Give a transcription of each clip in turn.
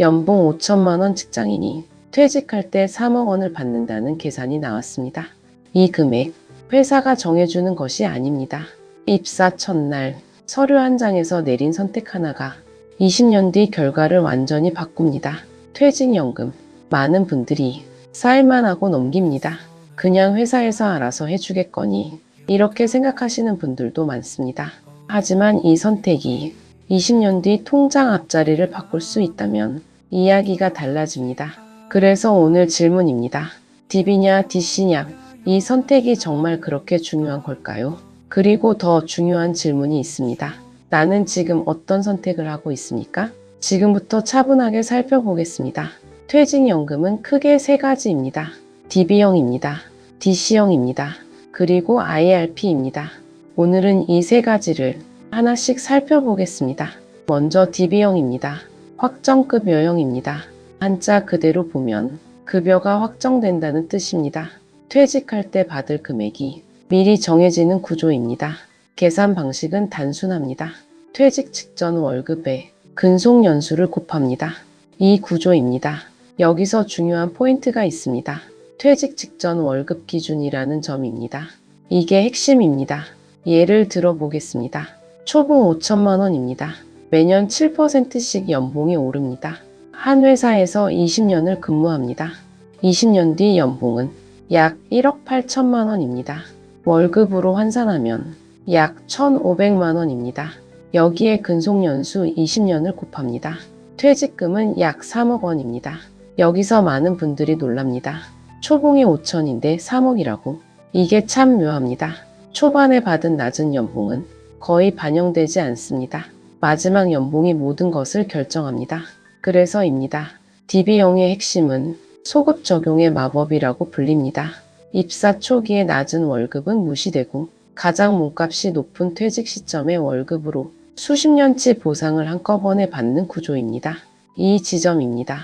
연봉 5천만 원 직장인이 퇴직할 때 3억 원을 받는다는 계산이 나왔습니다. 이 금액, 회사가 정해주는 것이 아닙니다. 입사 첫날 서류 한 장에서 내린 선택 하나가 20년 뒤 결과를 완전히 바꿉니다. 퇴직연금. 많은 분들이 쌓일만 하고 넘깁니다. 그냥 회사에서 알아서 해주겠거니 이렇게 생각하시는 분들도 많습니다. 하지만 이 선택이 20년 뒤 통장 앞자리를 바꿀 수 있다면 이야기가 달라집니다. 그래서 오늘 질문입니다. DB냐 DC냐? 이 선택이 정말 그렇게 중요한 걸까요? 그리고 더 중요한 질문이 있습니다. 나는 지금 어떤 선택을 하고 있습니까? 지금부터 차분하게 살펴보겠습니다. 퇴직연금은 크게 세 가지입니다. DB형입니다. DC형입니다. 그리고 IRP입니다. 오늘은 이 세 가지를 하나씩 살펴보겠습니다. 먼저 DB형입니다. 확정급여형입니다. 한자 그대로 보면 급여가 확정된다는 뜻입니다. 퇴직할 때 받을 금액이 미리 정해지는 구조입니다. 계산 방식은 단순합니다. 퇴직 직전 월급에 근속연수를 곱합니다. 이 구조입니다. 여기서 중요한 포인트가 있습니다. 퇴직 직전 월급 기준이라는 점입니다. 이게 핵심입니다. 예를 들어 보겠습니다. 초봉 5천만 원입니다. 매년 7%씩 연봉이 오릅니다. 한 회사에서 20년을 근무합니다. 20년 뒤 연봉은 약 1억 8천만 원입니다. 월급으로 환산하면 약 1,500만 원입니다. 여기에 근속연수 20년을 곱합니다. 퇴직금은 약 3억 원입니다. 여기서 많은 분들이 놀랍니다. 초봉이 5천인데 3억이라고? 이게 참 묘합니다. 초반에 받은 낮은 연봉은 거의 반영되지 않습니다. 마지막 연봉이 모든 것을 결정합니다. 그래서입니다. DB형의 핵심은 소급 적용의 마법이라고 불립니다. 입사 초기의 낮은 월급은 무시되고 가장 몸값이 높은 퇴직 시점의 월급으로 수십 년치 보상을 한꺼번에 받는 구조입니다. 이 지점입니다.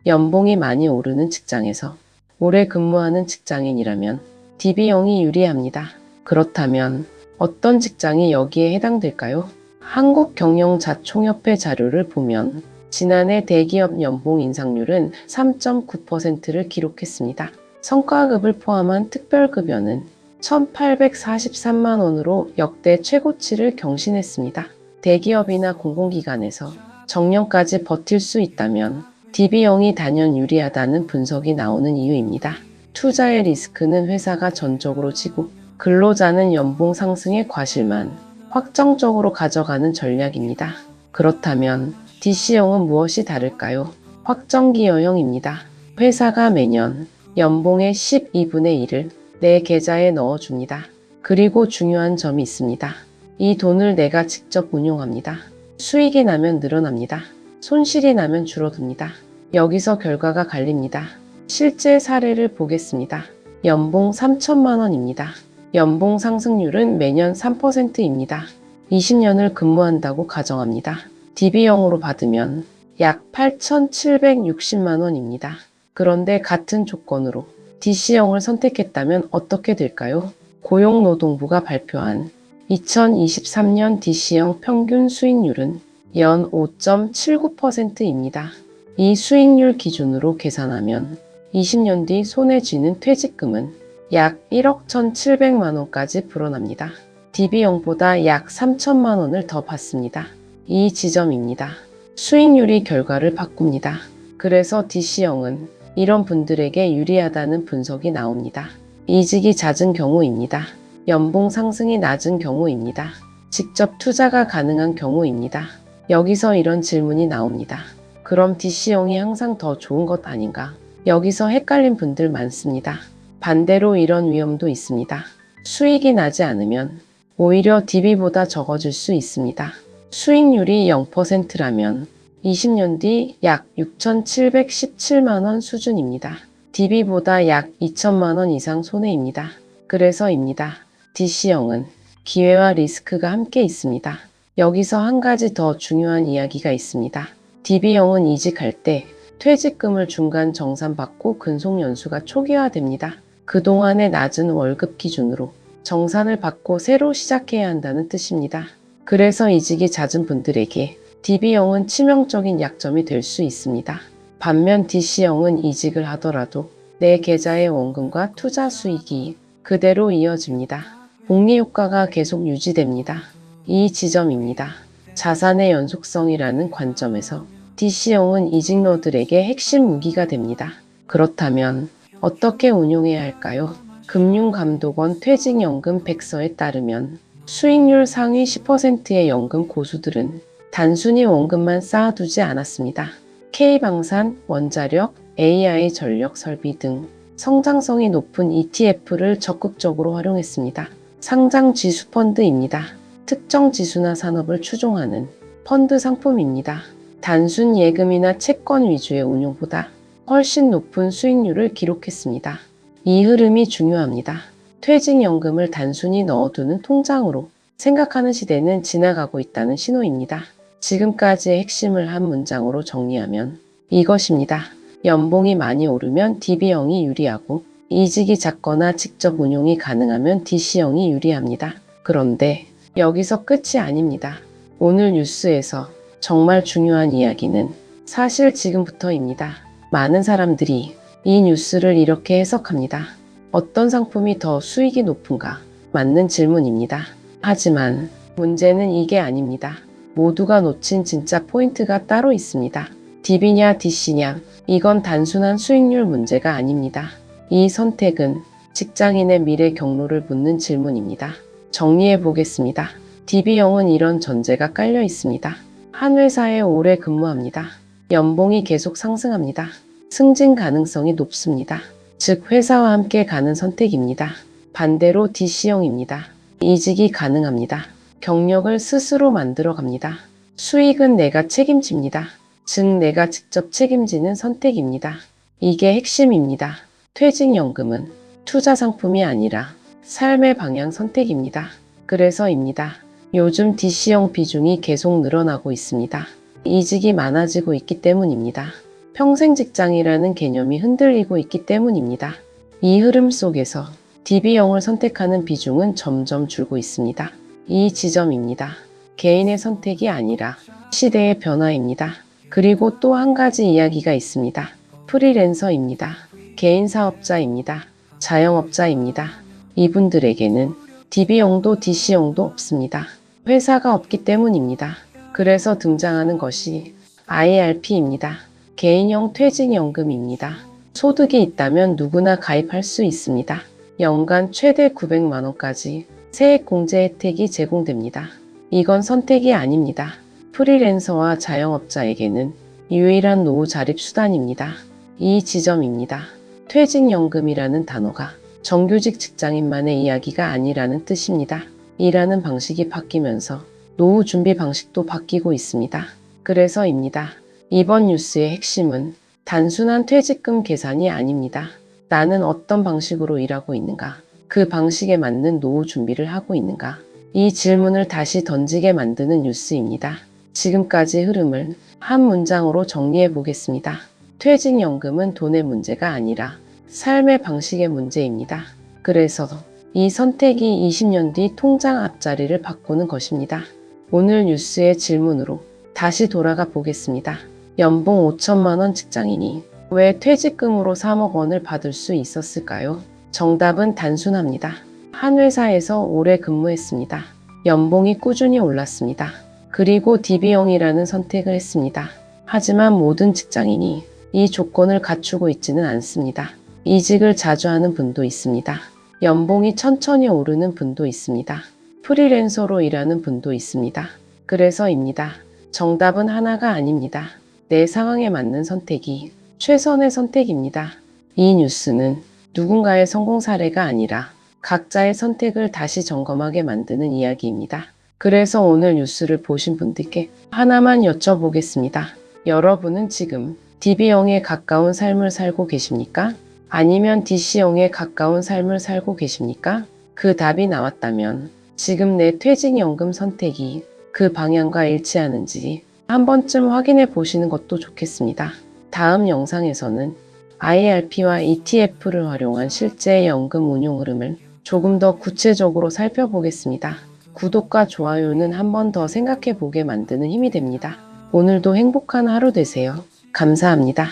연봉이 많이 오르는 직장에서 오래 근무하는 직장인이라면 DB형이 유리합니다. 그렇다면 어떤 직장이 여기에 해당될까요? 한국경영자총협회 자료를 보면 지난해 대기업 연봉 인상률은 3.9%를 기록했습니다. 성과급을 포함한 특별급여는 1,843만 원으로 역대 최고치를 경신했습니다. 대기업이나 공공기관에서 정년까지 버틸 수 있다면 DB형이 단연 유리하다는 분석이 나오는 이유입니다. 투자의 리스크는 회사가 전적으로 지고 근로자는 연봉 상승의 과실만 확정적으로 가져가는 전략입니다. 그렇다면 DC형은 무엇이 다를까요? 확정기여형입니다. 회사가 매년 연봉의 12분의 1을 내 계좌에 넣어줍니다. 그리고 중요한 점이 있습니다. 이 돈을 내가 직접 운용합니다. 수익이 나면 늘어납니다. 손실이 나면 줄어듭니다. 여기서 결과가 갈립니다. 실제 사례를 보겠습니다. 연봉 3천만 원입니다. 연봉 상승률은 매년 3%입니다. 20년을 근무한다고 가정합니다. DB형으로 받으면 약 8,760만 원입니다. 그런데 같은 조건으로 DC형을 선택했다면 어떻게 될까요? 고용노동부가 발표한 2023년 DC형 평균 수익률은 연 5.79%입니다. 이 수익률 기준으로 계산하면 20년 뒤 손에 쥐는 퇴직금은 약 1억 1,700만 원까지 불어납니다. DB형보다 약 3천만 원을 더 받습니다. 이 지점입니다. 수익률이 결과를 바꿉니다. 그래서 DC형은 이런 분들에게 유리하다는 분석이 나옵니다. 이직이 잦은 경우입니다. 연봉 상승이 낮은 경우입니다. 직접 투자가 가능한 경우입니다. 여기서 이런 질문이 나옵니다. 그럼 DC형이 항상 더 좋은 것 아닌가? 여기서 헷갈린 분들 많습니다. 반대로 이런 위험도 있습니다. 수익이 나지 않으면 오히려 DB보다 적어질 수 있습니다. 수익률이 0%라면 20년 뒤 약 6,717만 원 수준입니다. DB보다 약 2천만 원 이상 손해입니다. 그래서입니다. DC형은 기회와 리스크가 함께 있습니다. 여기서 한 가지 더 중요한 이야기가 있습니다. DB형은 이직할 때 퇴직금을 중간 정산받고 근속연수가 초기화됩니다. 그동안의 낮은 월급 기준으로 정산을 받고 새로 시작해야 한다는 뜻입니다. 그래서 이직이 잦은 분들에게 DB형은 치명적인 약점이 될 수 있습니다. 반면 DC형은 이직을 하더라도 내 계좌의 원금과 투자 수익이 그대로 이어집니다. 복리 효과가 계속 유지됩니다. 이 지점입니다. 자산의 연속성이라는 관점에서 DC형은 이직러들에게 핵심 무기가 됩니다. 그렇다면 어떻게 운용해야 할까요? 금융감독원 퇴직연금 백서에 따르면 수익률 상위 10%의 연금 고수들은 단순히 원금만 쌓아두지 않았습니다. K방산, 원자력, AI 전력 설비 등 성장성이 높은 ETF를 적극적으로 활용했습니다. 상장 지수 펀드입니다. 특정 지수나 산업을 추종하는 펀드 상품입니다. 단순 예금이나 채권 위주의 운용보다 훨씬 높은 수익률을 기록했습니다. 이 흐름이 중요합니다. 퇴직연금을 단순히 넣어두는 통장으로 생각하는 시대는 지나가고 있다는 신호입니다. 지금까지의 핵심을 한 문장으로 정리하면 이것입니다. 연봉이 많이 오르면 DB형이 유리하고 이직이 작거나 직접 운용이 가능하면 DC형이 유리합니다. 그런데 여기서 끝이 아닙니다. 오늘 뉴스에서 정말 중요한 이야기는 사실 지금부터입니다. 많은 사람들이 이 뉴스를 이렇게 해석합니다. 어떤 상품이 더 수익이 높은가? 맞는 질문입니다. 하지만 문제는 이게 아닙니다. 모두가 놓친 진짜 포인트가 따로 있습니다. DB냐 DC냐? 이건 단순한 수익률 문제가 아닙니다. 이 선택은 직장인의 미래 경로를 묻는 질문입니다. 정리해 보겠습니다. DB형은 이런 전제가 깔려 있습니다. 한 회사에 오래 근무합니다. 연봉이 계속 상승합니다. 승진 가능성이 높습니다. 즉 회사와 함께 가는 선택입니다. 반대로 DC형입니다. 이직이 가능합니다. 경력을 스스로 만들어 갑니다. 수익은 내가 책임집니다. 즉 내가 직접 책임지는 선택입니다. 이게 핵심입니다. 퇴직연금은 투자 상품이 아니라 삶의 방향 선택입니다. 그래서입니다. 요즘 DC형 비중이 계속 늘어나고 있습니다. 이직이 많아지고 있기 때문입니다. 평생 직장이라는 개념이 흔들리고 있기 때문입니다. 이 흐름 속에서 DB형을 선택하는 비중은 점점 줄고 있습니다. 이 지점입니다. 개인의 선택이 아니라 시대의 변화입니다. 그리고 또 한 가지 이야기가 있습니다. 프리랜서입니다. 개인 사업자입니다. 자영업자입니다. 이분들에게는 DB형도 DC형도 없습니다. 회사가 없기 때문입니다. 그래서 등장하는 것이 IRP입니다. 개인형 퇴직연금입니다. 소득이 있다면 누구나 가입할 수 있습니다. 연간 최대 900만 원까지 세액공제 혜택이 제공됩니다. 이건 선택이 아닙니다. 프리랜서와 자영업자에게는 유일한 노후 자립 수단입니다. 이 지점입니다. 퇴직연금이라는 단어가 정규직 직장인만의 이야기가 아니라는 뜻입니다. 일하는 방식이 바뀌면서 노후 준비 방식도 바뀌고 있습니다. 그래서입니다. 이번 뉴스의 핵심은 단순한 퇴직금 계산이 아닙니다. 나는 어떤 방식으로 일하고 있는가? 그 방식에 맞는 노후 준비를 하고 있는가? 이 질문을 다시 던지게 만드는 뉴스입니다. 지금까지 흐름을 한 문장으로 정리해 보겠습니다. 퇴직연금은 돈의 문제가 아니라 삶의 방식의 문제입니다. 그래서 이 선택이 20년 뒤 통장 앞자리를 바꾸는 것입니다. 오늘 뉴스의 질문으로 다시 돌아가 보겠습니다. 연봉 5천만 원 직장인이 왜 퇴직금으로 3억 원을 받을 수 있었을까요? 정답은 단순합니다. 한 회사에서 오래 근무했습니다. 연봉이 꾸준히 올랐습니다. 그리고 DB형이라는 선택을 했습니다. 하지만 모든 직장인이 이 조건을 갖추고 있지는 않습니다. 이직을 자주 하는 분도 있습니다. 연봉이 천천히 오르는 분도 있습니다. 프리랜서로 일하는 분도 있습니다. 그래서입니다. 정답은 하나가 아닙니다. 내 상황에 맞는 선택이 최선의 선택입니다. 이 뉴스는 누군가의 성공 사례가 아니라 각자의 선택을 다시 점검하게 만드는 이야기입니다. 그래서 오늘 뉴스를 보신 분들께 하나만 여쭤보겠습니다. 여러분은 지금 DB형에 가까운 삶을 살고 계십니까? 아니면 DC형에 가까운 삶을 살고 계십니까? 그 답이 나왔다면 지금 내 퇴직연금 선택이 그 방향과 일치하는지 한 번쯤 확인해 보시는 것도 좋겠습니다. 다음 영상에서는 IRP와 ETF를 활용한 실제 연금 운용 흐름을 조금 더 구체적으로 살펴보겠습니다. 구독과 좋아요는 한 번 더 생각해 보게 만드는 힘이 됩니다. 오늘도 행복한 하루 되세요. 감사합니다.